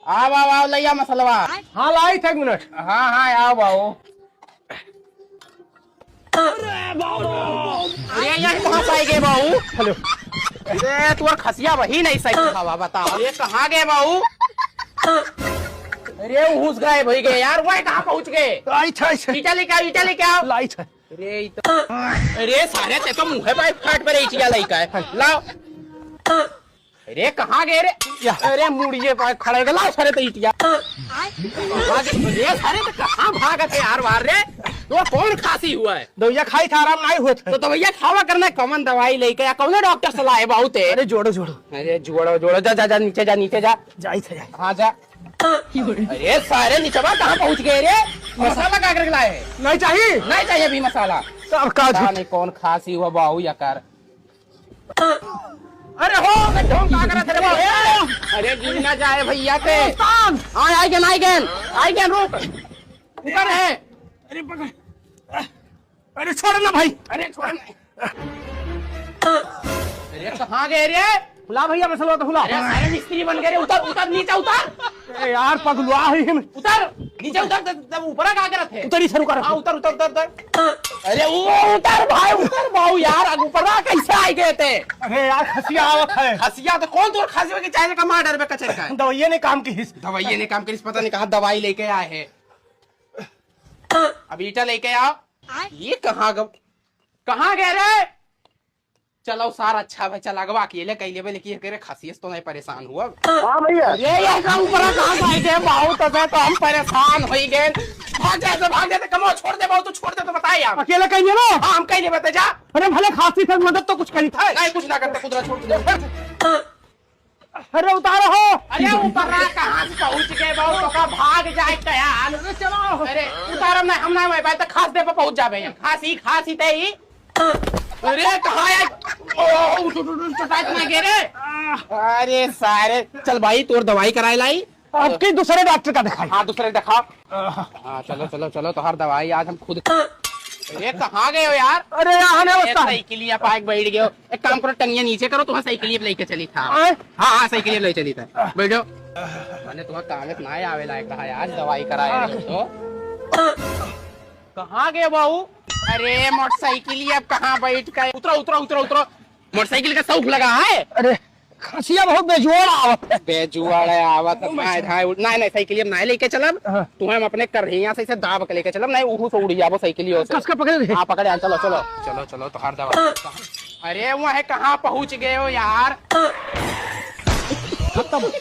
आओ आओ आओ लैया मसलवा। हाँ लाई थे 1 मिनट। हाँ हाँ आओ बाबू। अरे यहाँ कहाँ पाई गए बाबू? हेलो। अरे तू खसिया वही नहीं सही हवा बता। अरे कहाँ गए बाबू? अरे घुस गए भाई गए यार, वह कहाँ पहुँच गए? लाई थे ईटा लेके आओ, ईटा लेके आओ। लाई थे। अरे सारे ते तो मुँह भाई फाट पर ईटिया लइका है। लाओ। अरे कहाँ गए रे? अरे मुड़िए पर खड़े गए, लाओ सारे तो ईटिया। अरे सारे तो कहाँ भागत है यार बाहर रे? तो कौन खांसी हुआ है? दवाइया खाई था, आराम नहीं हुआ था। तो भैया खावा करना कौन दवाई लेके या कौन डॉक्टर सलाह है बहुत है? अरे जोड़ो जोड़ो। अरे जोड़ो जोड़ो, जा जा जा नीचे जा, नीचे जा। जाई थे। हाँ जा। अरे सारे नीचवा कहाँ पहुँच गए रे? मसाला का करके लाए हैं? नहीं चाहिए। नहीं चाहिए अभी मसाला। सब का नहीं कौन खांसी हुआ बाहू या कर। अरे हो ढोंग का करत रे बाबू? अरे गिर ना जाए भैया के। I gain I gain I gain, रुक ऊपर है। अरे पकड़। अरे छोड़ ना भाई। अरे छोड़। अरे कहाँ गए रे? बुला भैया मसलवा तो बुला। अरे सारे मिस्त्री बन गए रे। उतर उतर नीचे उतर। अरे यार पगलुआ है हम। उतर नीचे उतर, तब ऊपर का करत है? उतरी शुरू कर। हाँ उतर उतर उतर उतर। अरे वो उतर भाई, उतर बाबू यार। ऊपर कैसे आए गए थे? अरे यार खसिया आवत है। खसिया तो कौन तो खसिया के चाहे का मार डर में कचर का है। दवाइया ने काम की हिस्स। दवाइये ने काम करी, पता नहीं कहाँ दवाई लेके आए हैं। अब ईटा लेके आओ। ये कहाँ गए रे? चलो सारा अच्छा भाई, चल अगवा अकेले कैले भाई, लेकिन करे खसियस तो नहीं परेशान हुआ। हाँ भैया। ये ऊपर कहाँ गए थे बाबू? तो हम परेशान हो गए। भाग जाते कमो, छोड़ दे बाबू, तू छोड़ दे तो बताए आप। अकेले कहीं ना। हाँ हम कैले बता जा। अरे भले खांसी था, मदद तो कुछ करी था। नहीं कुछ ना करते, खुदरा छोड़ दे। अरे उतारो हो। अरे ऊपर कहाँ से पहुँच गए बाबू? तो भाग जाए यार। चलो। अरे उतारम नहीं, हम ना तक खास दे पर पहुँच जाबे। खांसी ते ही। अरे कहाँ है? अरे सारे चल भाई, तोर दवाई कराए लाई। अब की दूसरे डॉक्टर का दिखाई। हाँ दूसरे दिखाओ। हाँ चलो चलो चलो, तो हर दवाई आज हम खुद। अरे कहाँ गए हो यार? अरे आने बता। साइकिलिया पाइक बैठ गए हो। एक काम करो, टंगिया नीचे करो, तुम्हें साइकिलिया लेके चली था। हाँ साइकिलिया ले चली था, बैठो। मैंने तुम्हें कागज ना आवे लायक रहा आज, दवाई कराए तो। कहाँ गए बाबू? अरे मोटरसाइकिल अब कहाँ बैठ गए? उतरो उतरो उतरो उतरो। मोटरसाइकिल का शौक लगा है? अरे खसिया बहुत बेजुआड़ आवत है। बेजुआड़ आवत नहीं साइकिल नहीं लेके चलब। तुम्हें हम अपने करहिया से दाब के लेके चलब, नहीं उहू से उड़ जाबो साइकिलियो से। कसके पकड़े। हाँ पकड़े, चलो चलो चलो चलो तो हर दवा। अरे वह कहाँ पहुँच गए हो यार? खत्म।